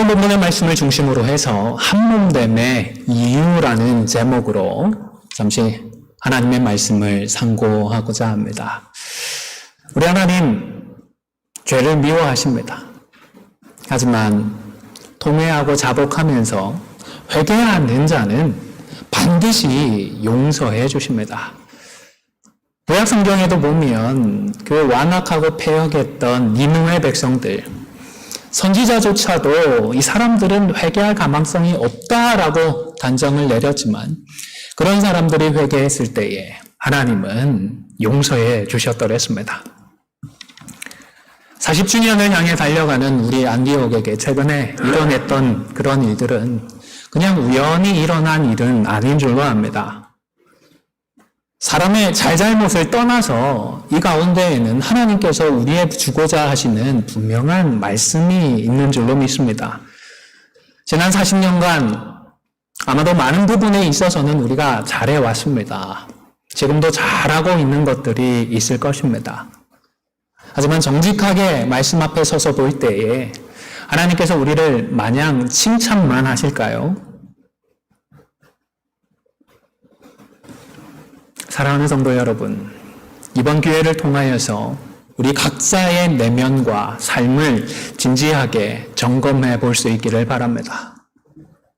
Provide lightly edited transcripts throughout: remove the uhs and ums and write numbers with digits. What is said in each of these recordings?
오늘 본문의 말씀을 중심으로 해서 한몸됨의 이유라는 제목으로 잠시 하나님의 말씀을 상고하고자 합니다. 우리 하나님, 죄를 미워하십니다. 하지만 통회하고 자복하면서 회개하는 자는 반드시 용서해 주십니다. 구약 성경에도 보면 그 완악하고 패역했던 니느웨 백성들, 선지자조차도 이 사람들은 회개할 가망성이 없다라고 단정을 내렸지만 그런 사람들이 회개했을 때에 하나님은 용서해 주셨더랬습니다. 40주년을 향해 달려가는 우리 안디옥에게 최근에 일어났던 그런 일들은 그냥 우연히 일어난 일은 아닌 줄로 압니다. 사람의 잘잘못을 떠나서 이 가운데에는 하나님께서 우리의 주고자 하시는 분명한 말씀이 있는 줄로 믿습니다. 지난 40년간 아마도 많은 부분에 있어서는 우리가 잘해왔습니다. 지금도 잘하고 있는 것들이 있을 것입니다. 하지만 정직하게 말씀 앞에 서서 볼 때에 하나님께서 우리를 마냥 칭찬만 하실까요? 사랑하는 성도 여러분, 이번 기회를 통하여서 우리 각자의 내면과 삶을 진지하게 점검해 볼 수 있기를 바랍니다.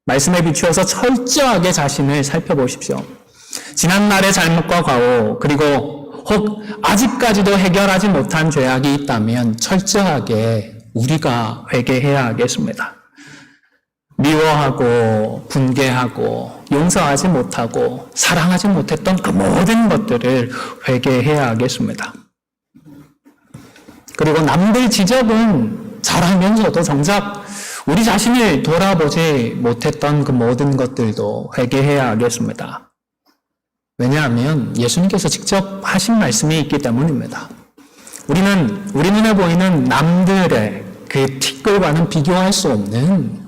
말씀에 비추어서 철저하게 자신을 살펴보십시오. 지난날의 잘못과 과오, 그리고 혹 아직까지도 해결하지 못한 죄악이 있다면 철저하게 우리가 회개해야 하겠습니다. 미워하고 분개하고 용서하지 못하고 사랑하지 못했던 그 모든 것들을 회개해야 하겠습니다. 그리고 남들 지적은 잘하면서도 정작 우리 자신을 돌아보지 못했던 그 모든 것들도 회개해야 하겠습니다. 왜냐하면 예수님께서 직접 하신 말씀이 있기 때문입니다. 우리는 우리 눈에 보이는 남들의 그 티끌과는 비교할 수 없는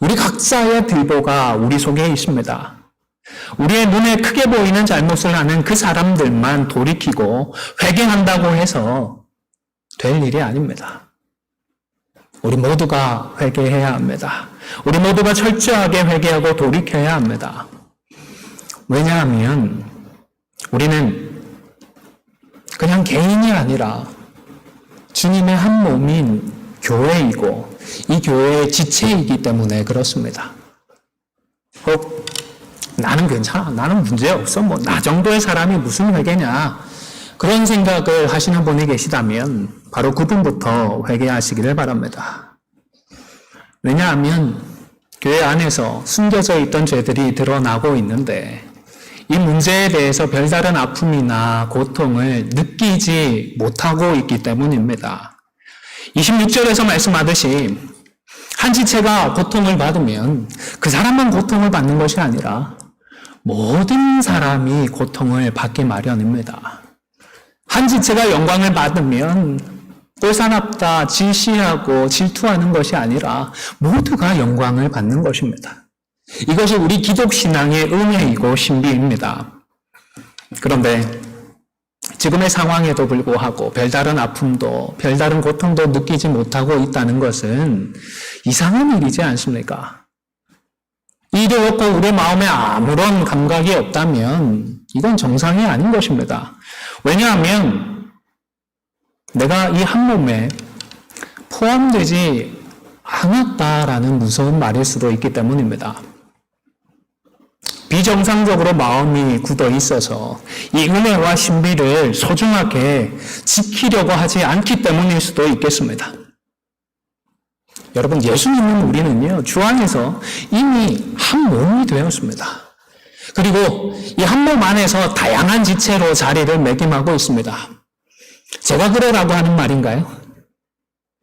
우리 각자의 들보가 우리 속에 있습니다. 우리의 눈에 크게 보이는 잘못을 하는 그 사람들만 돌이키고 회개한다고 해서 될 일이 아닙니다. 우리 모두가 회개해야 합니다. 우리 모두가 철저하게 회개하고 돌이켜야 합니다. 왜냐하면 우리는 그냥 개인이 아니라 주님의 한 몸인 교회이고 이 교회의 지체이기 때문에 그렇습니다. 혹 나는 괜찮아, 나는 문제없어, 뭐 나 정도의 사람이 무슨 회개냐, 그런 생각을 하시는 분이 계시다면 바로 그분부터 회개하시기를 바랍니다. 왜냐하면 교회 안에서 숨겨져 있던 죄들이 드러나고 있는데 이 문제에 대해서 별다른 아픔이나 고통을 느끼지 못하고 있기 때문입니다. 26절에서 말씀하듯이 한 지체가 고통을 받으면 그 사람만 고통을 받는 것이 아니라 모든 사람이 고통을 받기 마련입니다. 한 지체가 영광을 받으면 꼴사납다, 질시하고 질투하는 것이 아니라 모두가 영광을 받는 것입니다. 이것이 우리 기독신앙의 은혜이고 신비입니다. 그런데 지금의 상황에도 불구하고 별다른 아픔도 별다른 고통도 느끼지 못하고 있다는 것은 이상한 일이지 않습니까? 일이 없고 우리 마음에 아무런 감각이 없다면 이건 정상이 아닌 것입니다. 왜냐하면 내가 이 한 몸에 포함되지 않았다라는 무서운 말일 수도 있기 때문입니다. 비정상적으로 마음이 굳어 있어서 이 은혜와 신비를 소중하게 지키려고 하지 않기 때문일 수도 있겠습니다. 여러분, 예수 믿는 우리는요, 주 안에서 이미 한 몸이 되었습니다. 그리고 이 한 몸 안에서 다양한 지체로 자리를 매김하고 있습니다. 제가 그러라고 하는 말인가요?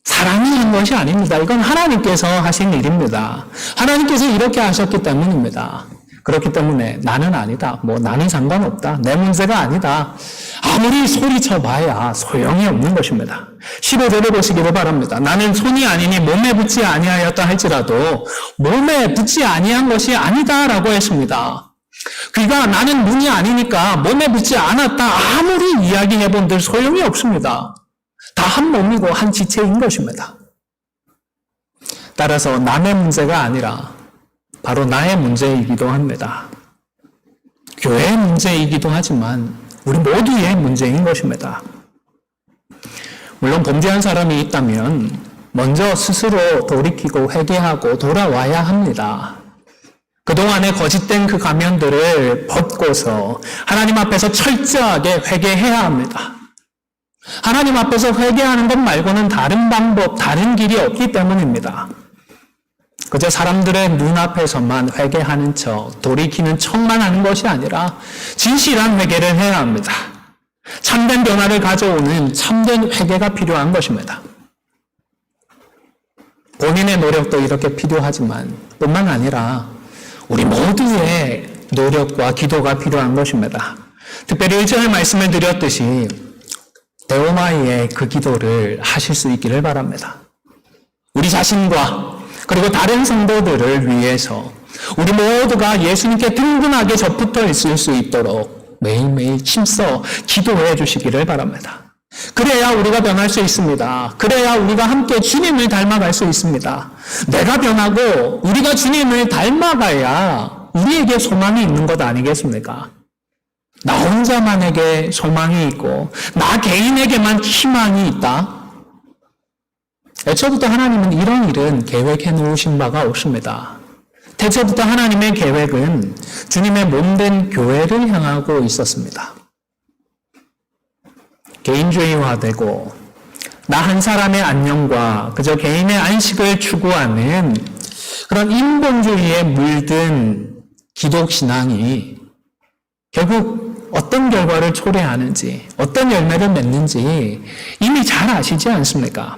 사람이 한 것이 아닙니다. 이건 하나님께서 하신 일입니다. 하나님께서 이렇게 하셨기 때문입니다. 그렇기 때문에 나는 아니다, 뭐 나는 상관없다, 내 문제가 아니다, 아무리 소리쳐봐야 소용이 없는 것입니다. 15절을 보시기를 바랍니다. 나는 손이 아니니 몸에 붙지 아니하였다 할지라도 몸에 붙지 아니한 것이 아니다라고 했습니다. 그러니까 나는 눈이 아니니까 몸에 붙지 않았다 아무리 이야기해본들 소용이 없습니다. 다 한 몸이고 한 지체인 것입니다. 따라서 남의 문제가 아니라 바로 나의 문제이기도 합니다. 교회의 문제이기도 하지만 우리 모두의 문제인 것입니다. 물론 범죄한 사람이 있다면 먼저 스스로 돌이키고 회개하고 돌아와야 합니다. 그동안의 거짓된 그 가면들을 벗고서 하나님 앞에서 철저하게 회개해야 합니다. 하나님 앞에서 회개하는 것 말고는 다른 방법, 다른 길이 없기 때문입니다. 그저 사람들의 눈앞에서만 회개하는 척, 돌이키는 척만 하는 것이 아니라 진실한 회개를 해야 합니다. 참된 변화를 가져오는 참된 회개가 필요한 것입니다. 본인의 노력도 이렇게 필요하지만 뿐만 아니라 우리 모두의 노력과 기도가 필요한 것입니다. 특별히 1절 말씀을 드렸듯이 데오마이의 그 기도를 하실 수 있기를 바랍니다. 우리 자신과 그리고 다른 성도들을 위해서 우리 모두가 예수님께 든든하게 접붙어 있을 수 있도록 매일매일 힘써 기도해 주시기를 바랍니다. 그래야 우리가 변할 수 있습니다. 그래야 우리가 함께 주님을 닮아갈 수 있습니다. 내가 변하고 우리가 주님을 닮아가야 우리에게 소망이 있는 것 아니겠습니까? 나 혼자만에게 소망이 있고 나 개인에게만 희망이 있다? 애초부터 하나님은 이런 일은 계획해 놓으신 바가 없습니다. 태초부터 하나님의 계획은 주님의 몸된 교회를 향하고 있었습니다. 개인주의화되고 나 한 사람의 안녕과 그저 개인의 안식을 추구하는 그런 인본주의에 물든 기독신앙이 결국 어떤 결과를 초래하는지 어떤 열매를 맺는지 이미 잘 아시지 않습니까?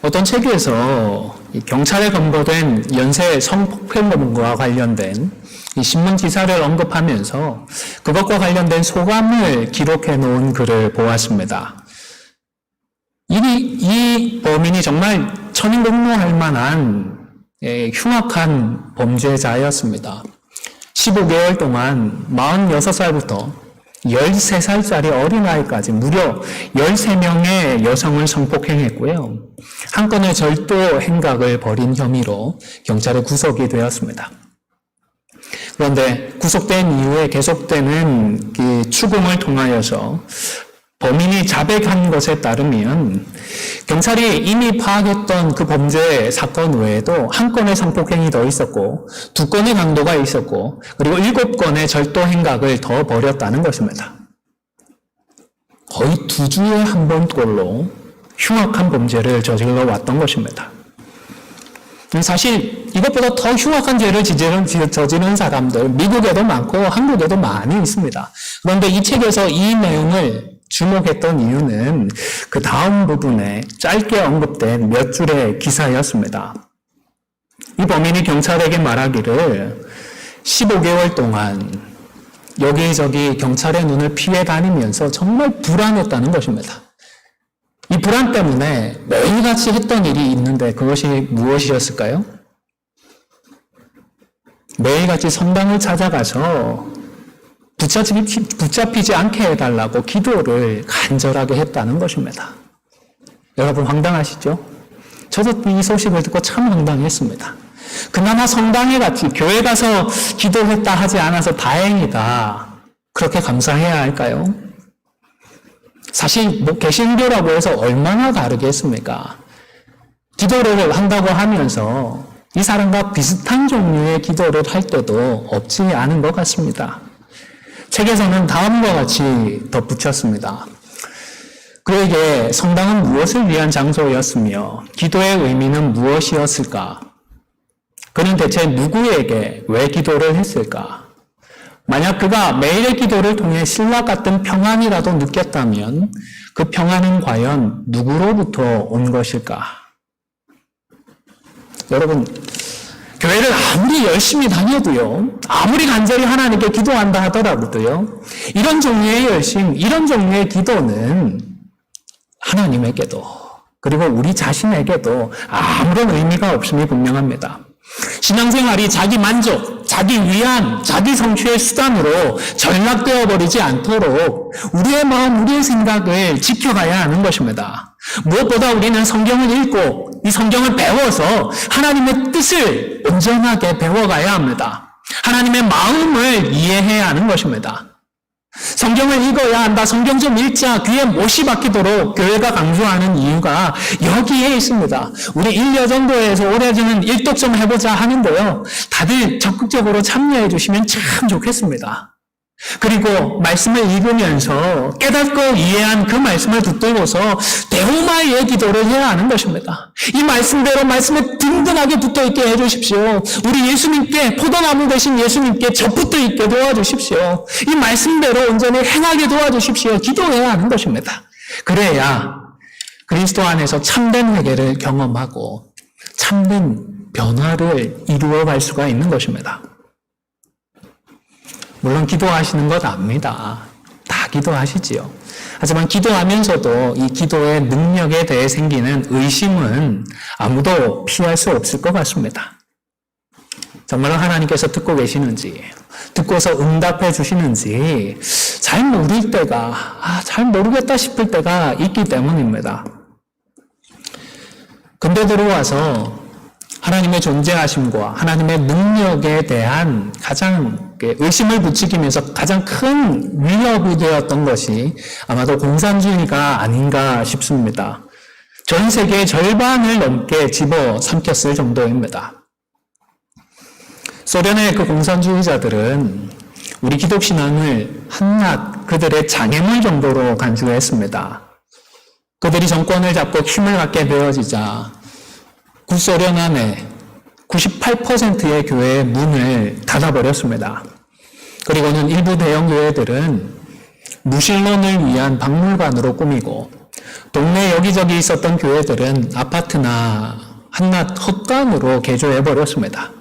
어떤 책에서 경찰에 검거된 연쇄 성폭행범과 관련된 이 신문 기사를 언급하면서 그것과 관련된 소감을 기록해 놓은 글을 보았습니다. 이 범인이 정말 천인공노할 만한 흉악한 범죄자였습니다. 15개월 동안 46살부터 13살짜리 어린아이까지 무려 13명의 여성을 성폭행했고요. 한 건의 절도 행각을 벌인 혐의로 경찰에 구속이 되었습니다. 그런데 구속된 이후에 계속되는 추궁을 통하여서 범인이 자백한 것에 따르면 경찰이 이미 파악했던 그 범죄 사건 외에도 한 건의 성폭행이 더 있었고 2건의 강도가 있었고 그리고 7건의 절도 행각을 더 벌였다는 것입니다. 거의 2주에 한 번꼴로 흉악한 범죄를 저질러 왔던 것입니다. 사실 이것보다 더 흉악한 죄를 저지른 사람들 미국에도 많고 한국에도 많이 있습니다. 그런데 이 책에서 이 내용을 주목했던 이유는 그 다음 부분에 짧게 언급된 몇 줄의 기사였습니다. 이 범인이 경찰에게 말하기를 15개월 동안 여기저기 경찰의 눈을 피해 다니면서 정말 불안했다는 것입니다. 이 불안 때문에 매일같이 했던 일이 있는데 그것이 무엇이었을까요? 매일같이 성당을 찾아가서 붙잡히지 않게 해달라고 기도를 간절하게 했다는 것입니다. 여러분 황당하시죠? 저도 이 소식을 듣고 참 황당했습니다. 그나마 성당에 같이 교회 가서 기도했다 하지 않아서 다행이다. 그렇게 감사해야 할까요? 사실 개신교라고 해서 얼마나 다르겠습니까? 기도를 한다고 하면서 이 사람과 비슷한 종류의 기도를 할 때도 없지 않은 것 같습니다. 책에서는 다음과 같이 덧붙였습니다. 그에게 성당은 무엇을 위한 장소였으며 기도의 의미는 무엇이었을까? 그는 대체 누구에게 왜 기도를 했을까? 만약 그가 매일의 기도를 통해 신라 같은 평안이라도 느꼈다면 그 평안은 과연 누구로부터 온 것일까? 여러분, 교회를 아무리 열심히 다녀도요, 아무리 간절히 하나님께 기도한다 하더라도요, 이런 종류의 열심, 이런 종류의 기도는 하나님에게도, 그리고 우리 자신에게도 아무런 의미가 없음이 분명합니다. 신앙생활이 자기 만족, 자기 위안, 자기 성취의 수단으로 전락되어 버리지 않도록 우리의 마음, 우리의 생각을 지켜가야 하는 것입니다. 무엇보다 우리는 성경을 읽고 이 성경을 배워서 하나님의 뜻을 온전하게 배워가야 합니다. 하나님의 마음을 이해해야 하는 것입니다. 성경을 읽어야 한다. 성경 좀 읽자. 귀에 못이 박히도록 교회가 강조하는 이유가 여기에 있습니다. 우리 1년 정도에서 오래전은 일독 좀 해보자 하는데요. 다들 적극적으로 참여해 주시면 참 좋겠습니다. 그리고 말씀을 읽으면서 깨닫고 이해한 그 말씀을 붙들고서 데오마의 기도를 해야 하는 것입니다. 이 말씀대로 말씀에 든든하게 붙어있게 해주십시오. 우리 예수님께, 포도나무 되신 예수님께 접붙어 있게 도와주십시오. 이 말씀대로 온전히 행하게 도와주십시오. 기도해야 하는 것입니다. 그래야 그리스도 안에서 참된 회개를 경험하고 참된 변화를 이루어갈 수가 있는 것입니다. 물론 기도하시는 것 압니다. 다 기도하시지요. 하지만 기도하면서도 이 기도의 능력에 대해 생기는 의심은 아무도 피할 수 없을 것 같습니다. 정말로 하나님께서 듣고 계시는지, 듣고서 응답해 주시는지 잘 모를 때가, 잘 모르겠다 싶을 때가 있기 때문입니다. 근데 들어와서 하나님의 존재하심과 하나님의 능력에 대한 가장 의심을 부추기면서 가장 큰 위협이 되었던 것이 아마도 공산주의가 아닌가 싶습니다. 전 세계의 절반을 넘게 집어삼켰을 정도입니다. 소련의 그 공산주의자들은 우리 기독신앙을 한낱 그들의 장애물 정도로 간주했습니다. 그들이 정권을 잡고 힘을 갖게 되어지자 구소련 안에 98%의 교회의 문을 닫아버렸습니다. 그리고는 일부 대형 교회들은 무신론을 위한 박물관으로 꾸미고 동네 여기저기 있었던 교회들은 아파트나 한낱 헛간으로 개조해버렸습니다.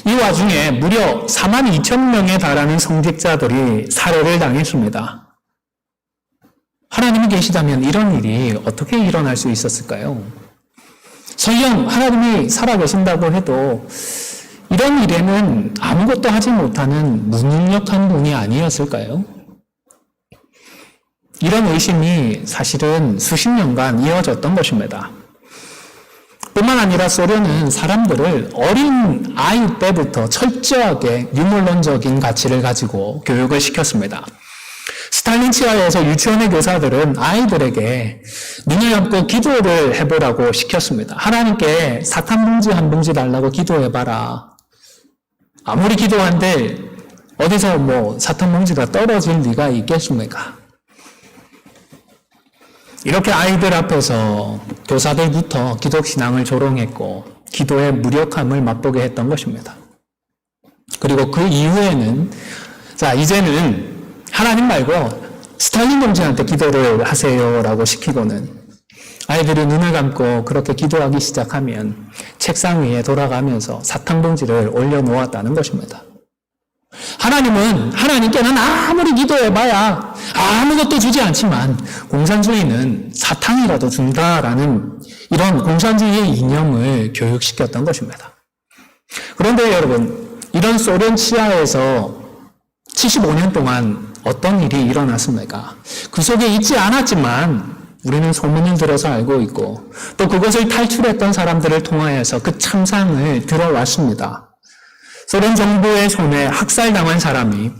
이 와중에 무려 42,000명에 달하는 성직자들이 살해를 당했습니다. 하나님이 계시다면 이런 일이 어떻게 일어날 수 있었을까요? 설령 하나님이 살아계신다고 해도 이런 일에는 아무것도 하지 못하는 무능력한 분이 아니었을까요? 이런 의심이 사실은 수십 년간 이어졌던 것입니다. 뿐만 아니라 소련은 사람들을 어린 아이 때부터 철저하게 유물론적인 가치를 가지고 교육을 시켰습니다. 스탈린 치하에서 유치원의 교사들은 아이들에게 눈을 감고 기도를 해보라고 시켰습니다. 하나님께 사탕 봉지 한 봉지 달라고 기도해봐라. 아무리 기도한들 어디서 사탕 봉지가 떨어질 리가 있겠습니까? 이렇게 아이들 앞에서 교사들부터 기독신앙을 조롱했고 기도의 무력함을 맛보게 했던 것입니다. 그리고 그 이후에는 이제는 하나님 말고 스탈린 동지한테 기도를 하세요라고 시키고는 아이들이 눈을 감고 그렇게 기도하기 시작하면 책상 위에 돌아가면서 사탕봉지를 올려놓았다는 것입니다. 하나님께는 아무리 기도해봐야 아무것도 주지 않지만 공산주의는 사탕이라도 준다라는 이런 공산주의의 이념을 교육시켰던 것입니다. 그런데 여러분, 이런 소련 치하에서 75년 동안 어떤 일이 일어났습니까? 그 속에 있지 않았지만 우리는 소문을 들어서 알고 있고 또 그것을 탈출했던 사람들을 통하여서 그 참상을 들어왔습니다. 소련 정부의 손에 학살당한 사람이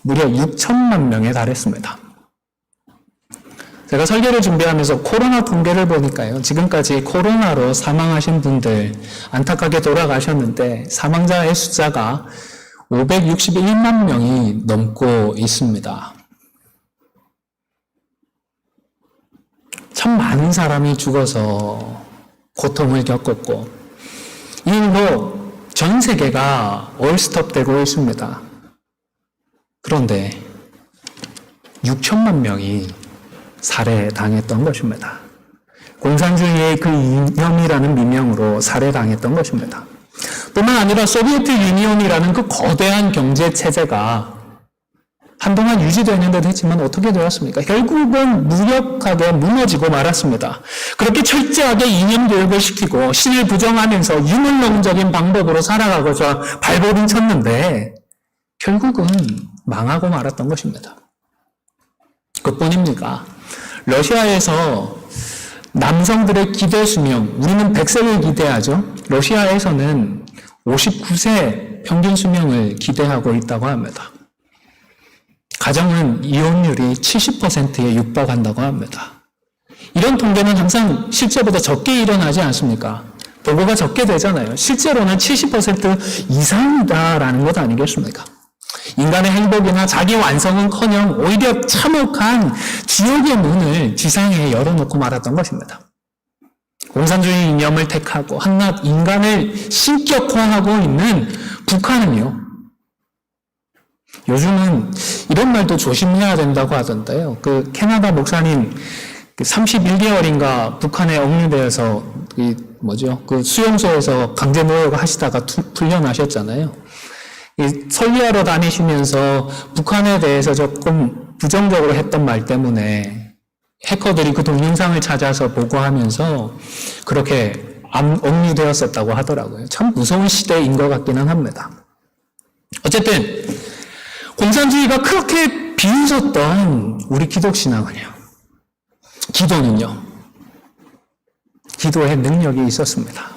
무려 6천만 명에 달했습니다. 제가 설교를 준비하면서 코로나 통계를 보니까요. 지금까지 코로나로 사망하신 분들 안타깝게 돌아가셨는데 사망자의 숫자가 561만 명이 넘고 있습니다. 참 많은 사람이 죽어서 고통을 겪었고 이 일로 전 세계가 얼스톱되고 있습니다. 그런데 6천만 명이 살해당했던 것입니다. 공산주의의 그 이념이라는 미명으로 살해당했던 것입니다. 뿐만 아니라 소비에트 유니온이라는 그 거대한 경제 체제가 한동안 유지되는 듯 했지만 어떻게 되었습니까? 결국은 무력하게 무너지고 말았습니다. 그렇게 철저하게 이념 교육을 시키고 신을 부정하면서 유물론적인 방법으로 살아가고자 발버둥 쳤는데 결국은 망하고 말았던 것입니다. 그뿐입니까? 러시아에서 남성들의 기대 수명, 우리는 100세를 기대하죠. 러시아에서는 59세 평균 수명을 기대하고 있다고 합니다. 가정은 이혼율이 70%에 육박한다고 합니다. 이런 통계는 항상 실제보다 적게 일어나지 않습니까? 보고가 적게 되잖아요. 실제로는 70% 이상이다라는 것 아니겠습니까? 인간의 행복이나 자기 완성은커녕 오히려 참혹한 지옥의 문을 지상에 열어놓고 말았던 것입니다. 공산주의 이념을 택하고 한낱 인간을 신격화하고 있는 북한은요, 요즘은 이런 말도 조심해야 된다고 하던데요. 그 캐나다 목사님 31개월인가 북한에 억류되어서 그 수용소에서 강제 노역을 하시다가 풀려나셨잖아요. 설교하러 다니시면서 북한에 대해서 조금 부정적으로 했던 말 때문에 해커들이 그 동영상을 찾아서 보고하면서 그렇게 억류되었었다고 하더라고요. 참 무서운 시대인 것 같기는 합니다. 어쨌든 공산주의가 그렇게 비웃었던 우리 기독신앙은요, 기도는요, 기도의 능력이 있었습니다.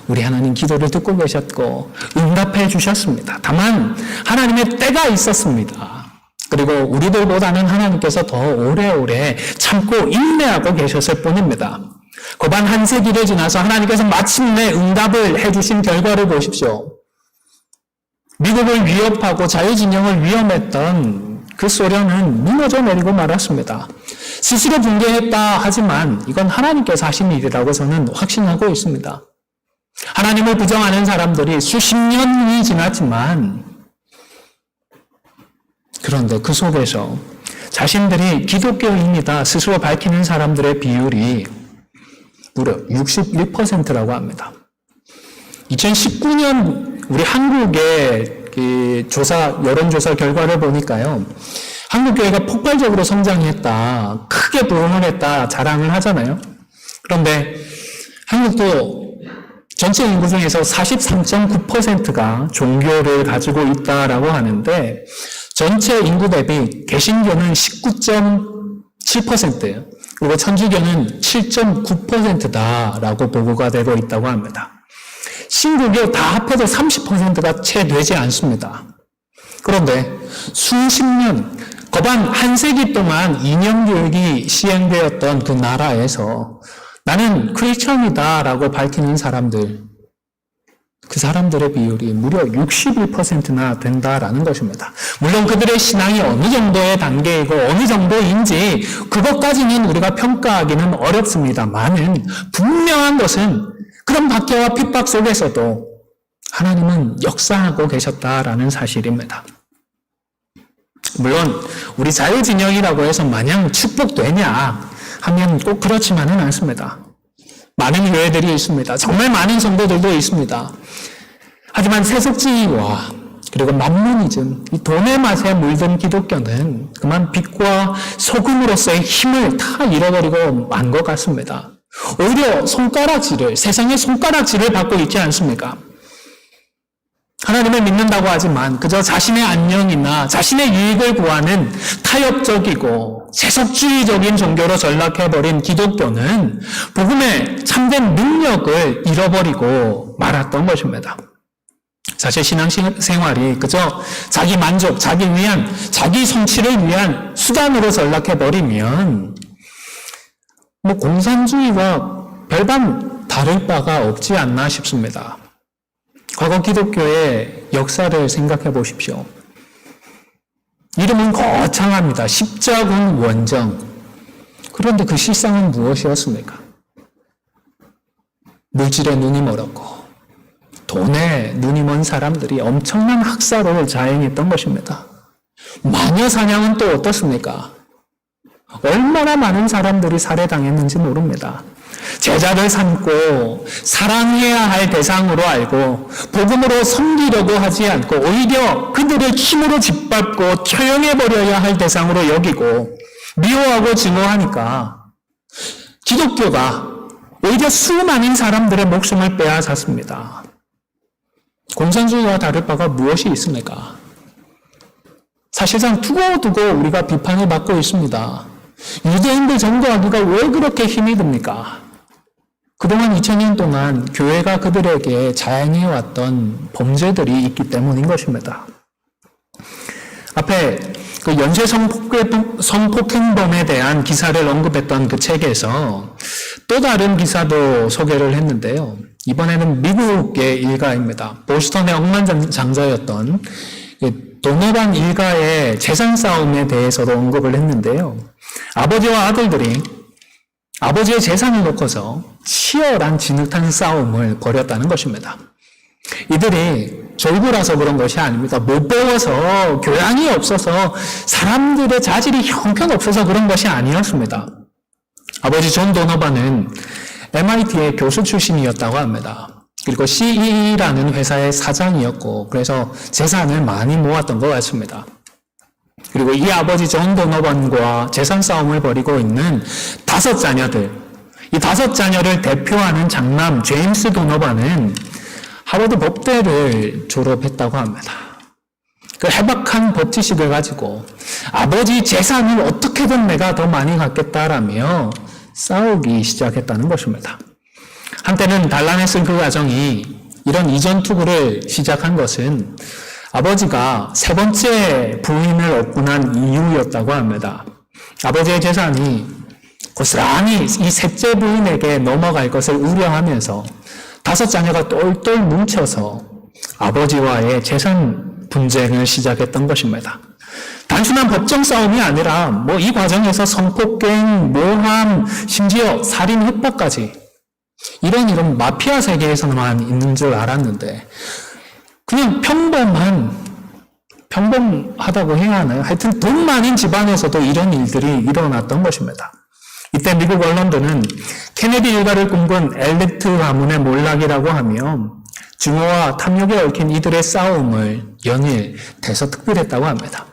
우리 하나님 기도를 듣고 계셨고 응답해 주셨습니다. 다만 하나님의 때가 있었습니다. 그리고 우리들보다는 하나님께서 더 오래오래 참고 인내하고 계셨을 뿐입니다. 고반 한 세기를 지나서 하나님께서 마침내 응답을 해주신 결과를 보십시오. 미국을 위협하고 자유진영을 위험했던 그 소련은 무너져 내리고 말았습니다. 스스로 붕괴했다 하지만 이건 하나님께서 하신 일이라고 저는 확신하고 있습니다. 하나님을 부정하는 사람들이 수십 년이 지났지만, 그런데 그 속에서 자신들이 기독교인이다 스스로 밝히는 사람들의 비율이 무려 61%라고 합니다. 2019년 우리 한국의 여론조사 결과를 보니까요, 한국교회가 폭발적으로 성장했다, 크게 부흥했다 자랑을 하잖아요. 그런데 한국도 전체 인구 중에서 43.9%가 종교를 가지고 있다라고 하는데, 전체 인구 대비 개신교는 19.7%예요. 그리고 천주교는 7.9%다라고 보고가 되고 있다고 합니다. 신국교 다 합해도 30%가 채 되지 않습니다. 그런데 수십 년, 거반 한 세기 동안 이념교육이 시행되었던 그 나라에서 나는 크리스천이다라고 밝히는 사람들, 그 사람들의 비율이 무려 61%나 된다라는 것입니다. 물론 그들의 신앙이 어느 정도의 단계이고 어느 정도인지 그것까지는 우리가 평가하기는 어렵습니다만은 분명한 것은 그런 박해와 핍박 속에서도 하나님은 역사하고 계셨다라는 사실입니다. 물론 우리 자유진영이라고 해서 마냥 축복되냐 하면 꼭 그렇지만은 않습니다. 많은 교회들이 있습니다. 정말 많은 성도들도 있습니다. 하지만 세속주의와 그리고 만모니즘, 이 돈의 맛에 물든 기독교는 그만 빛과 소금으로서의 힘을 다 잃어버리고 만 것 같습니다. 오히려 세상의 손가락질을 받고 있지 않습니까? 하나님을 믿는다고 하지만 그저 자신의 안녕이나 자신의 유익을 구하는 타협적이고 세속주의적인 종교로 전락해버린 기독교는 복음의 참된 능력을 잃어버리고 말았던 것입니다. 사실 신앙생활이 그저 자기 만족, 자기 위안, 자기 성취를 위한 수단으로 전락해버리면 공산주의와 별반 다를 바가 없지 않나 싶습니다. 과거 기독교의 역사를 생각해 보십시오. 이름은 거창합니다. 십자군 원정. 그런데 그 실상은 무엇이었습니까? 물질에 눈이 멀었고 돈에 눈이 먼 사람들이 엄청난 학살을 자행했던 것입니다. 마녀 사냥은 또 어떻습니까? 얼마나 많은 사람들이 살해당했는지 모릅니다. 제자를 삼고 사랑해야 할 대상으로 알고 복음으로 섬기려고 하지 않고 오히려 그들을 힘으로 짓밟고 처형해버려야 할 대상으로 여기고 미워하고 증오하니까 기독교가 오히려 수많은 사람들의 목숨을 빼앗았습니다. 공산주의와 다를 바가 무엇이 있습니까? 사실상 두고두고 우리가 비판을 받고 있습니다. 유대인들 전도하기가 왜 그렇게 힘이 듭니까? 그동안 2000년 동안 교회가 그들에게 자행해왔던 범죄들이 있기 때문인 것입니다. 앞에 그 연쇄 성폭행범에 대한 기사를 언급했던 그 책에서 또 다른 기사도 소개를 했는데요. 이번에는 미국의 일가입니다. 보스턴의 억만장자였던 도노반 일가의 재산 싸움에 대해서도 언급을 했는데요. 아버지와 아들들이 아버지의 재산을 놓고서 치열한 진흙탕 싸움을 벌였다는 것입니다. 이들이 졸부라서 그런 것이 아닙니다. 못 배워서, 교양이 없어서, 사람들의 자질이 형편없어서 그런 것이 아니었습니다. 아버지 존 도노반은 MIT의 교수 출신이었다고 합니다. 그리고 CEE라는 회사의 사장이었고, 그래서 재산을 많이 모았던 것 같습니다. 그리고 이 아버지 존 도노반과 재산 싸움을 벌이고 있는 5 자녀들, 이 5 자녀를 대표하는 장남 제임스 도노반은 하버드 법대를 졸업했다고 합니다. 그 해박한 법 지식을 가지고 아버지 재산을 어떻게든 내가 더 많이 갖겠다라며 싸우기 시작했다는 것입니다. 한때는 단란했을 그 가정이 이런 이전 투구를 시작한 것은 아버지가 3번째 부인을 얻고 난 이유였다고 합니다. 아버지의 재산이 고스란히 이 3째 부인에게 넘어갈 것을 우려하면서 5 자녀가 똘똘 뭉쳐서 아버지와의 재산 분쟁을 시작했던 것입니다. 단순한 법정 싸움이 아니라 이 과정에서 성폭행, 모함, 심지어 살인 협박까지 이런 마피아 세계에서만 있는 줄 알았는데 그냥 평범하다고 해야 하나요? 하여튼 돈 많은 집안에서도 이런 일들이 일어났던 것입니다. 이때 미국 언론들은 케네디 일가를 꿈꾼 엘리트 가문의 몰락이라고 하며 증오와 탐욕에 얽힌 이들의 싸움을 연일 대서특필했다고 합니다.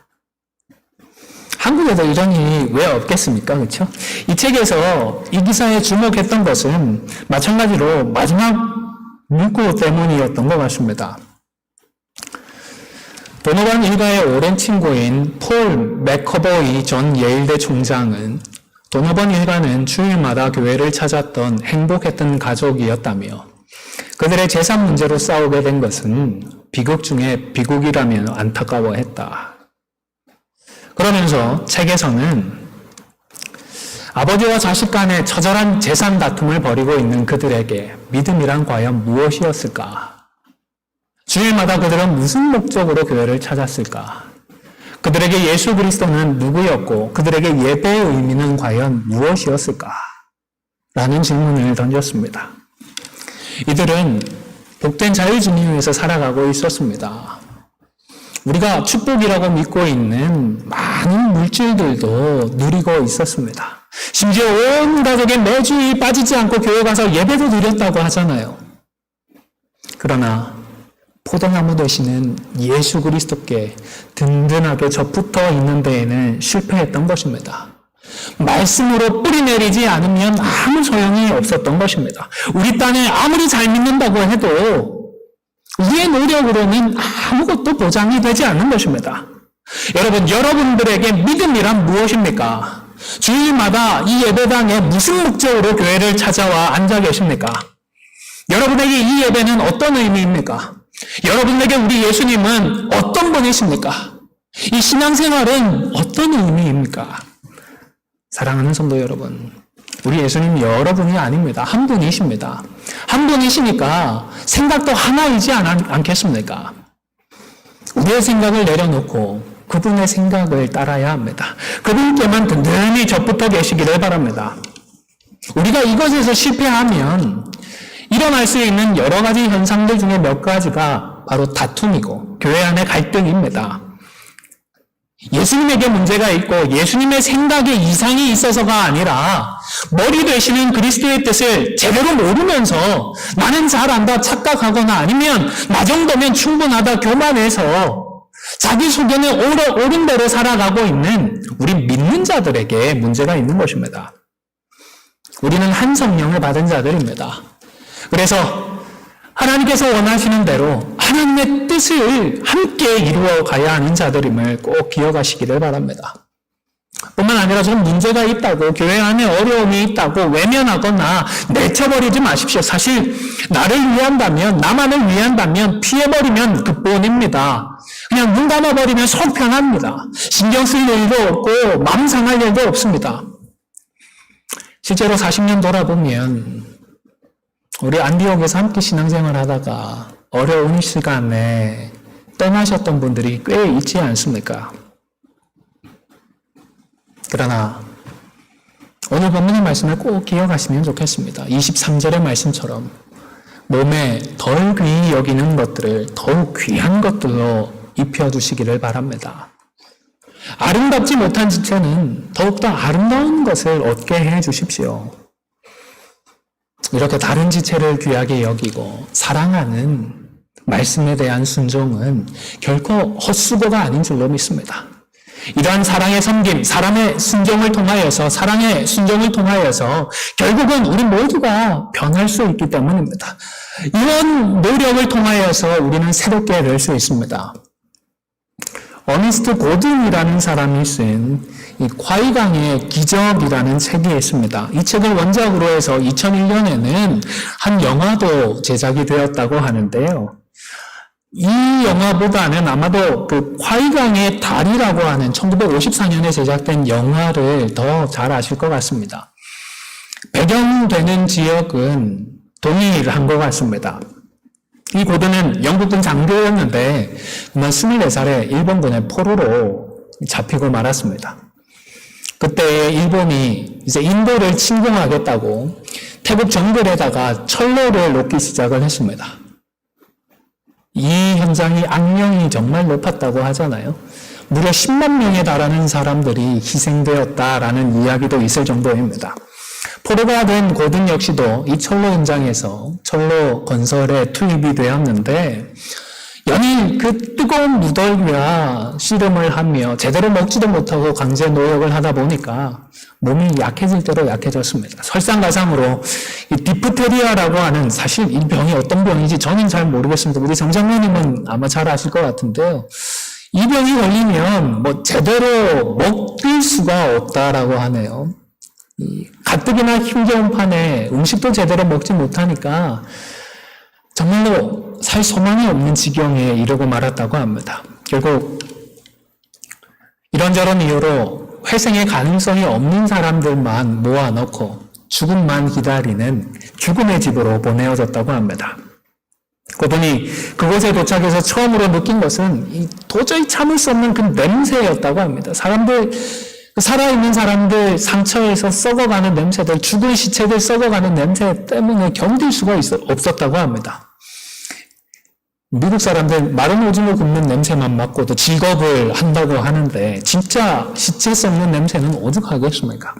한국에도 이런 일이 왜 없겠습니까? 그렇죠? 이 책에서 이 기사에 주목했던 것은 마찬가지로 마지막 문구 때문이었던 것 같습니다. 도노반 일가의 오랜 친구인 폴 맥커버이 전 예일대 총장은 도노반 일가는 주일마다 교회를 찾았던 행복했던 가족이었다며 그들의 재산 문제로 싸우게 된 것은 비극 중에 비극이라며 안타까워했다. 그러면서 책에서는 아버지와 자식 간의 처절한 재산 다툼을 벌이고 있는 그들에게 믿음이란 과연 무엇이었을까? 주일마다 그들은 무슨 목적으로 교회를 찾았을까? 그들에게 예수 그리스도는 누구였고 그들에게 예배의 의미는 과연 무엇이었을까? 라는 질문을 던졌습니다. 이들은 복된 자유주의 위에서 살아가고 있었습니다. 우리가 축복이라고 믿고 있는 많은 물질들도 누리고 있었습니다. 심지어 온 가족이 매주일 빠지지 않고 교회 가서 예배도 드렸다고 하잖아요. 그러나 포도나무 되시는 예수 그리스도께 든든하게 접붙어 있는 데에는 실패했던 것입니다. 말씀으로 뿌리 내리지 않으면 아무 소용이 없었던 것입니다. 우리 딴에 아무리 잘 믿는다고 해도 우리의 노력으로는 아무것도 보장이 되지 않는 것입니다. 여러분, 여러분들에게 믿음이란 무엇입니까? 주일마다 이 예배당에 무슨 목적으로 교회를 찾아와 앉아 계십니까? 여러분에게 이 예배는 어떤 의미입니까? 여러분에게 우리 예수님은 어떤 분이십니까? 이 신앙생활은 어떤 의미입니까? 사랑하는 성도 여러분, 우리 예수님 여러분이 아닙니다. 한 분이십니다. 한 분이시니까 생각도 하나이지 않겠습니까? 우리의 생각을 내려놓고 그분의 생각을 따라야 합니다. 그분께만 든든히 접붙어 계시기를 바랍니다. 우리가 이것에서 실패하면 일어날 수 있는 여러 가지 현상들 중에 몇 가지가 바로 다툼이고 교회 안의 갈등입니다. 예수님에게 문제가 있고 예수님의 생각에 이상이 있어서가 아니라 머리 되시는 그리스도의 뜻을 제대로 모르면서 나는 잘 안다 착각하거나 아니면 나 정도면 충분하다 교만해서 자기 속에는 옳은 대로 살아가고 있는 우리 믿는 자들에게 문제가 있는 것입니다. 우리는 한 성령을 받은 자들입니다. 그래서 하나님께서 원하시는 대로 하나님의 뜻을 함께 이루어 가야 하는 자들임을 꼭 기억하시기를 바랍니다. 뿐만 뿐만 아니라 좀 문제가 있다고, 교회 안에 어려움이 있다고 외면하거나 내쳐버리지 마십시오. 사실 나를 위한다면, 나만을 위한다면 피해버리면 그뿐입니다. 그냥 눈 감아버리면 속 편합니다. 신경 쓸 일도 없고 마음 상할 일도 없습니다. 실제로 40년 돌아보면 우리 안디옥에서 함께 신앙생활 하다가 어려운 시간에 떠나셨던 분들이 꽤 있지 않습니까? 그러나 오늘 본문의 말씀을 꼭 기억하시면 좋겠습니다. 23절의 말씀처럼 몸에 덜 귀히 여기는 것들을 더욱 귀한 것들로 입혀두시기를 바랍니다. 아름답지 못한 지체는 더욱더 아름다운 것을 얻게 해주십시오. 이렇게 다른 지체를 귀하게 여기고 사랑하는 말씀에 대한 순종은 결코 헛수고가 아닌 줄로 믿습니다. 이러한 사랑의 섬김, 사랑의 순종을 통하여서 결국은 우리 모두가 변할 수 있기 때문입니다. 이런 노력을 통하여서 우리는 새롭게 될 수 있습니다. 어니스트 고든이라는 사람이 쓴 이 콰이강의 기적이라는 책이 있습니다. 이 책을 원작으로 해서 2001년에는 한 영화도 제작이 되었다고 하는데요. 이 영화보다는 아마도 그 콰이강의 달이라고 하는 1954년에 제작된 영화를 더 잘 아실 것 같습니다. 배경되는 지역은 동일한 것 같습니다. 이 고든은 영국군 장교였는데 그만 24살에 일본군의 포로로 잡히고 말았습니다. 그때 일본이 이제 인도를 침공하겠다고 태국 정글에다가 철로를 놓기 시작을 했습니다. 이 현장이 악명이 정말 높았다고 하잖아요. 무려 10만 명에 달하는 사람들이 희생되었다라는 이야기도 있을 정도입니다. 포로가 된 고든 역시도 이 철로 현장에서 철로 건설에 투입이 되었는데 연일 그 뜨거운 무더위와 씨름을 하며 제대로 먹지도 못하고 강제 노역을 하다 보니까 몸이 약해질 대로 약해졌습니다. 설상가상으로 이 디프테리아라고 하는, 사실 이 병이 어떤 병인지 저는 잘 모르겠습니다. 우리 정장로님은 아마 잘 아실 것 같은데요. 이 병이 걸리면 제대로 먹을 수가 없다라고 하네요. 가뜩이나 힘겨운 판에 음식도 제대로 먹지 못하니까 정말로 살 소망이 없는 지경에 이르고 말았다고 합니다. 결국 이런저런 이유로 회생의 가능성이 없는 사람들만 모아놓고 죽음만 기다리는 죽음의 집으로 보내어졌다고 합니다. 고든이 그곳에 도착해서 처음으로 느낀 것은 도저히 참을 수 없는 그 냄새였다고 합니다. 살아있는 사람들 상처에서 썩어가는 냄새들, 죽은 시체들 썩어가는 냄새 때문에 견딜 수가 없었다고 합니다. 미국 사람들 마른 오징어 굽는 냄새만 맡고도 직업을 한다고 하는데 진짜 시체 썩는 냄새는 오죽하겠습니까?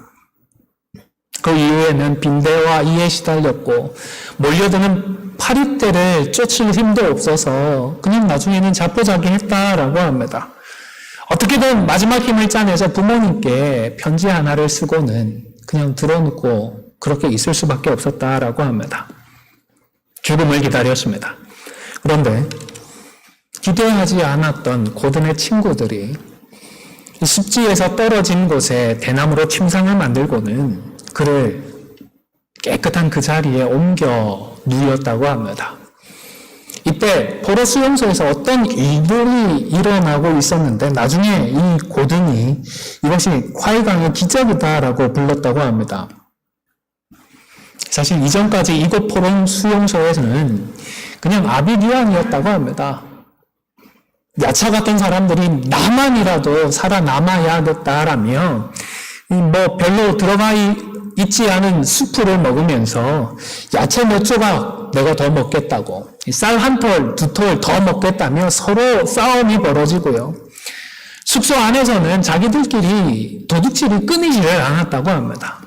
그 이후에는 빈대와 이에 시달렸고 몰려드는 파리떼를 쫓을 힘도 없어서 그냥 나중에는 자포자기했다라고 합니다. 어떻게든 마지막 힘을 짜내서 부모님께 편지 하나를 쓰고는 그냥 들어놓고 그렇게 있을 수밖에 없었다라고 합니다. 죽음을 기다렸습니다. 그런데 기대하지 않았던 고든의 친구들이 습지에서 떨어진 곳에 대나무로 침상을 만들고는 그를 깨끗한 그 자리에 옮겨 누였다고 합니다. 이때 포로 수용소에서 어떤 일들이 일어나고 있었는데 나중에 이 고든이 이것이 콰이강의 기적이다라고 불렀다고 합니다. 사실 이전까지 이곳 포로 수용소에서는 그냥 아비규환이었다고 합니다. 야차 같은 사람들이 나만이라도 살아남아야겠다라며 별로 들어가 있지 않은 수프를 먹으면서 야채 몇 조각 내가 더 먹겠다고, 쌀 한 톨, 두 톨 더 먹겠다며 서로 싸움이 벌어지고요. 숙소 안에서는 자기들끼리 도둑질이 끊이지를 않았다고 합니다.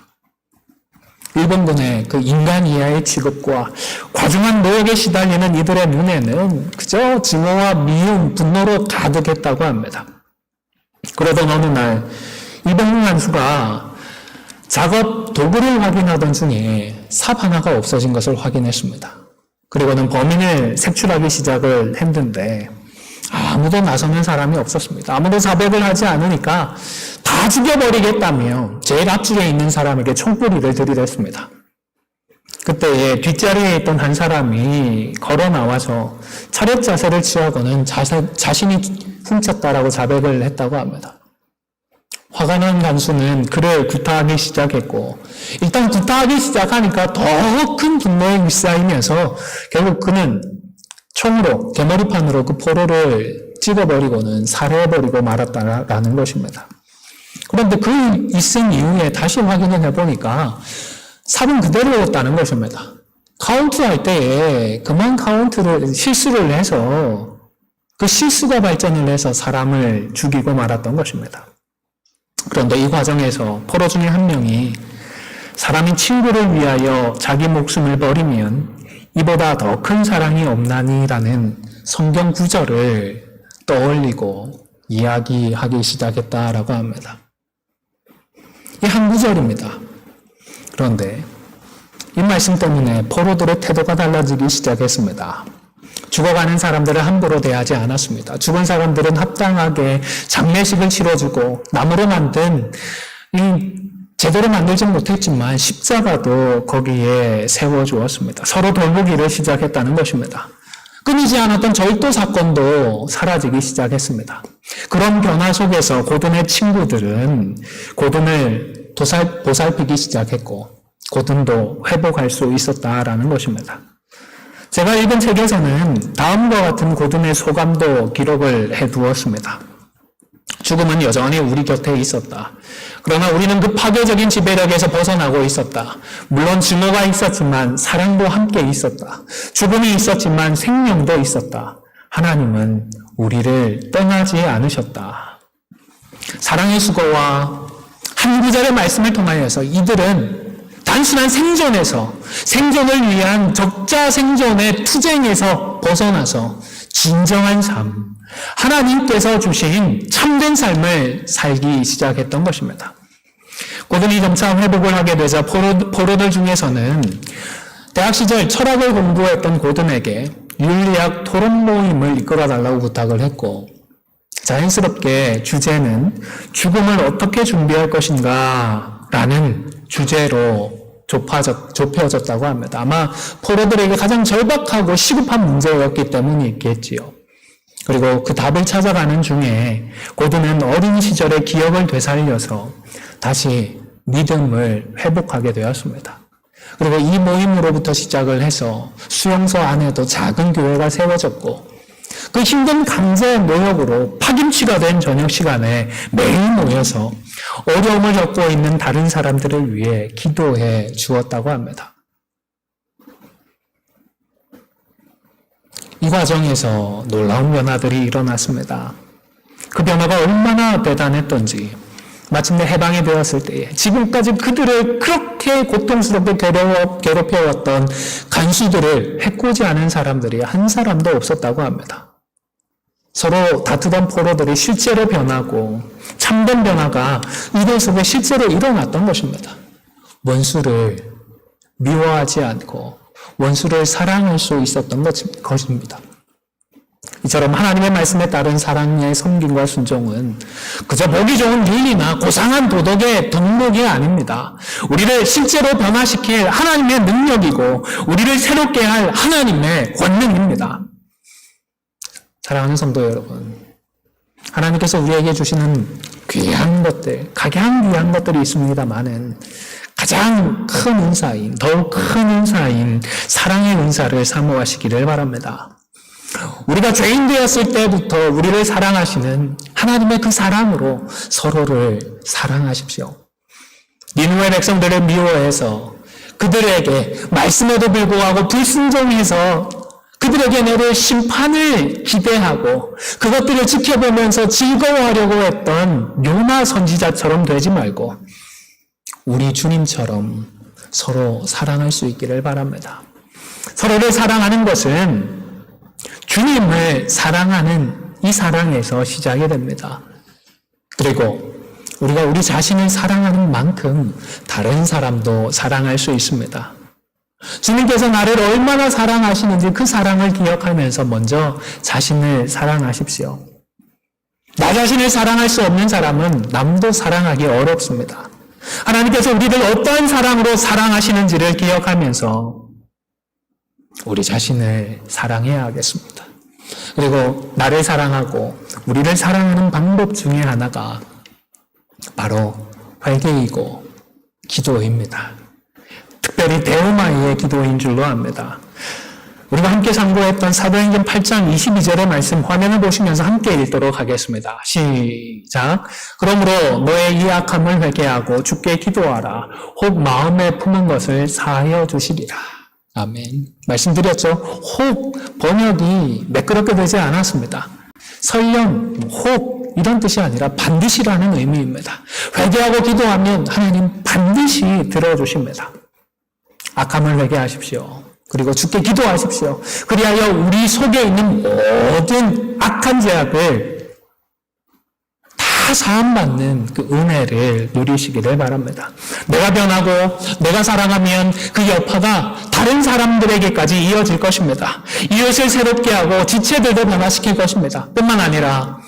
일본군의 그 인간 이하의 취급과 과중한 노역에 시달리는 이들의 눈에는 그저 증오와 미움, 분노로 가득했다고 합니다. 그러던 어느 날 일본군 한수가 작업 도구를 확인하던 중에 삽 하나가 없어진 것을 확인했습니다. 그리고는 범인을 색출하기 시작을 했는데 아무도 나서는 사람이 없었습니다. 아무도 자백을 하지 않으니까 다 죽여버리겠다며 제일 앞줄에 있는 사람에게 총구리를 들이댔습니다. 그때에 뒷자리에 있던 한 사람이 걸어 나와서 차렷 자세를 취하고는 자신이 훔쳤다라고 자백을 했다고 합니다. 화가 난 간수는 그를 구타하기 시작했고, 일단 구타하기 시작하니까 더 큰 분노에 휩싸이면서 결국 그는 총으로, 개머리판으로 그 포로를 찍어버리고는 살해해버리고 말았다라는 것입니다. 그런데 그 있은 이후에 다시 확인을 해보니까 삽은 그대로였다는 것입니다. 카운트할 때에 그만 카운트를 실수를 해서 그 실수가 발전을 해서 사람을 죽이고 말았던 것입니다. 그런데 이 과정에서 포로 중에 한 명이 사람이 친구를 위하여 자기 목숨을 버리면 이보다 더 큰 사랑이 없나니라는 성경 구절을 떠올리고 이야기하기 시작했다라고 합니다. 이 한 구절입니다. 그런데 이 말씀 때문에 포로들의 태도가 달라지기 시작했습니다. 죽어가는 사람들을 함부로 대하지 않았습니다. 죽은 사람들은 합당하게 장례식을 치러주고 나무로 만든 제대로 만들지 못했지만 십자가도 거기에 세워주었습니다. 서로 돌보기를 시작했다는 것입니다. 끊이지 않았던 절도 사건도 사라지기 시작했습니다. 그런 변화 속에서 고든의 친구들은 고든을 보살피기 시작했고 고든도 회복할 수 있었다라는 것입니다. 제가 읽은 책에서는 다음과 같은 고든의 소감도 기록을 해두었습니다. 죽음은 여전히 우리 곁에 있었다. 그러나 우리는 그 파괴적인 지배력에서 벗어나고 있었다. 물론 증오가 있었지만 사랑도 함께 있었다. 죽음이 있었지만 생명도 있었다. 하나님은 우리를 떠나지 않으셨다. 사랑의 수고와 한 구절의 말씀을 통하여서 이들은 단순한 생존을 위한 적자 생존의 투쟁에서 벗어나서 진정한 삶, 하나님께서 주신 참된 삶을 살기 시작했던 것입니다. 고든이 점차 회복을 하게 되자 포로들 중에서는 대학 시절 철학을 공부했던 고든에게 윤리학 토론 모임을 이끌어달라고 부탁을 했고 자연스럽게 주제는 죽음을 어떻게 준비할 것인가 라는 주제로 좁혀졌다고 합니다. 아마 포로들에게 가장 절박하고 시급한 문제였기 때문이겠지요. 그리고 그 답을 찾아가는 중에 고든은 어린 시절의 기억을 되살려서 다시 믿음을 회복하게 되었습니다. 그리고 이 모임으로부터 시작을 해서 수용소 안에도 작은 교회가 세워졌고 그 힘든 강제 노역으로 파김치가 된 저녁 시간에 매일 모여서 어려움을 겪고 있는 다른 사람들을 위해 기도해 주었다고 합니다. 이 과정에서 놀라운 변화들이 일어났습니다. 그 변화가 얼마나 대단했던지 마침내 해방이 되었을 때에 지금까지 그들을 그렇게 고통스럽게 괴롭혀왔던 간수들을 해코지 않은 사람들이 한 사람도 없었다고 합니다. 서로 다투던 포로들이 실제로 변하고 참된 변화가 이들 속에 실제로 일어났던 것입니다. 원수를 미워하지 않고 원수를 사랑할 수 있었던 것입니다. 이처럼 하나님의 말씀에 따른 사랑의 섬김과 순종은 그저 보기 좋은 윤리나 고상한 도덕의 덕목이 아닙니다. 우리를 실제로 변화시킬 하나님의 능력이고 우리를 새롭게 할 하나님의 권능입니다. 사랑하는 성도 여러분, 하나님께서 우리에게 주시는 귀한 것들, 각양 귀한 것들이 있습니다만은 가장 큰 은사인, 더욱 큰 은사인 사랑의 은사를 사모하시기를 바랍니다. 우리가 죄인 되었을 때부터 우리를 사랑하시는 하나님의 그 사랑으로 서로를 사랑하십시오. 니느웨 백성들을 미워해서 그들에게 말씀에도 불구하고 불순종해서 그들에게 내릴 심판을 기대하고 그것들을 지켜보면서 즐거워하려고 했던 요나 선지자처럼 되지 말고 우리 주님처럼 서로 사랑할 수 있기를 바랍니다. 서로를 사랑하는 것은 주님을 사랑하는 이 사랑에서 시작이 됩니다. 그리고 우리가 우리 자신을 사랑하는 만큼 다른 사람도 사랑할 수 있습니다. 주님께서 나를 얼마나 사랑하시는지 그 사랑을 기억하면서 먼저 자신을 사랑하십시오. 나 자신을 사랑할 수 없는 사람은 남도 사랑하기 어렵습니다. 하나님께서 우리를 어떠한 사랑으로 사랑하시는지를 기억하면서 우리 자신을 사랑해야 하겠습니다. 그리고 나를 사랑하고 우리를 사랑하는 방법 중에 하나가 바로 회개이고 기도입니다. 특별히 데오마이의 기도인 줄로 압니다. 우리가 함께 상고했던 사도행전 8장 22절의 말씀 화면을 보시면서 함께 읽도록 하겠습니다. 시작. 그러므로 너의 이 악함을 회개하고 주께 기도하라. 혹 마음에 품은 것을 사하여 주시리라. 아멘. 말씀드렸죠? 혹 번역이 매끄럽게 되지 않았습니다. 설령, 혹 이런 뜻이 아니라 반드시라는 의미입니다. 회개하고 기도하면 하나님 반드시 들어주십니다. 악함을 회개하십시오. 그리고 주께 기도하십시오. 그리하여 우리 속에 있는 모든 악한 죄악을 다 사함받는 그 은혜를 누리시기를 바랍니다. 내가 변하고 내가 사랑하면 그 여파가 다른 사람들에게까지 이어질 것입니다. 이웃을 새롭게 하고 지체들도 변화시킬 것입니다. 뿐만 아니라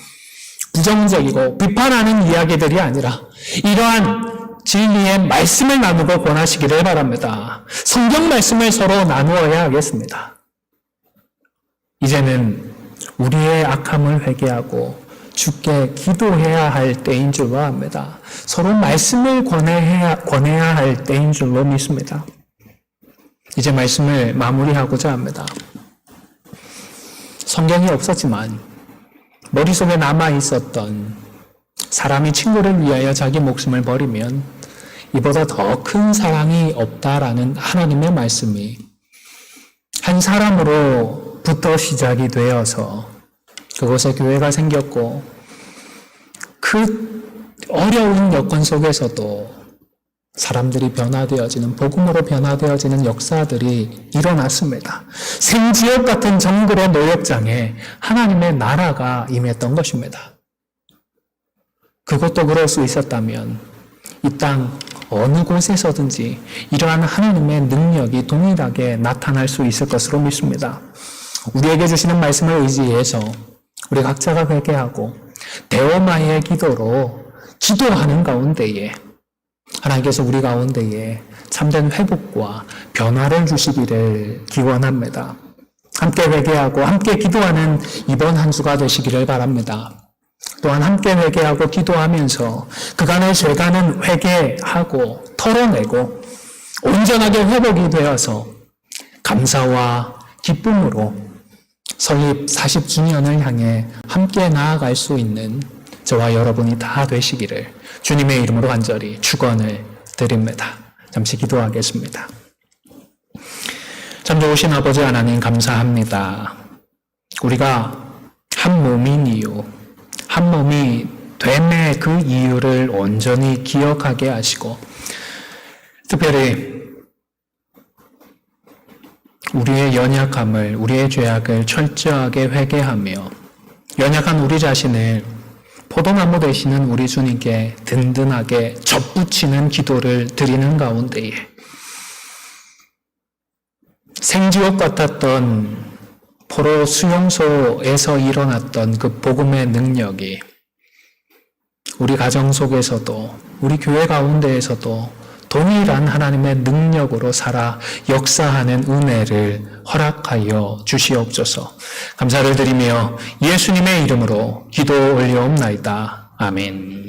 부정적이고 비판하는 이야기들이 아니라 이러한 진리의 말씀을 나누고 권하시기를 바랍니다. 성경 말씀을 서로 나누어야 하겠습니다. 이제는 우리의 악함을 회개하고 주께 기도해야 할 때인 줄로 압니다. 서로 말씀을 권해야 할 때인 줄로 믿습니다. 이제 말씀을 마무리하고자 합니다. 성경이 없었지만 머릿속에 남아있었던 사람이 친구를 위하여 자기 목숨을 버리면 이보다 더 큰 사랑이 없다라는 하나님의 말씀이 한 사람으로부터 시작이 되어서 그곳에 교회가 생겼고 그 어려운 여건 속에서도 사람들이 변화되어지는, 복음으로 변화되어지는 역사들이 일어났습니다. 생지옥 같은 정글의 노역장에 하나님의 나라가 임했던 것입니다. 그것도 그럴 수 있었다면 이 땅 어느 곳에서든지 이러한 하나님의 능력이 동일하게 나타날 수 있을 것으로 믿습니다. 우리에게 주시는 말씀을 의지해서 우리 각자가 회개하고 데오마의 기도로 기도하는 가운데에 하나님께서 우리 가운데에 참된 회복과 변화를 주시기를 기원합니다. 함께 회개하고 함께 기도하는 이번 한 주가 되시기를 바랍니다. 또한 함께 회개하고 기도하면서 그간의 죄가는 회개하고 털어내고 온전하게 회복이 되어서 감사와 기쁨으로 설립 40주년을 향해 함께 나아갈 수 있는 저와 여러분이 다 되시기를 주님의 이름으로 간절히 축원을 드립니다. 잠시 기도하겠습니다. 참 좋으신 아버지 하나님 감사합니다. 우리가 한 몸인 이유, 한 몸이 됨의 그 이유를 온전히 기억하게 하시고 특별히 우리의 연약함을, 우리의 죄악을 철저하게 회개하며 연약한 우리 자신을 포도나무 되시는 우리 주님께 든든하게 접붙이는 기도를 드리는 가운데에 생지옥 같았던 포로 수용소에서 일어났던 그 복음의 능력이 우리 가정 속에서도 우리 교회 가운데에서도 동일한 하나님의 능력으로 살아 역사하는 은혜를 허락하여 주시옵소서. 감사를 드리며 예수님의 이름으로 기도 올려옵나이다. 아멘.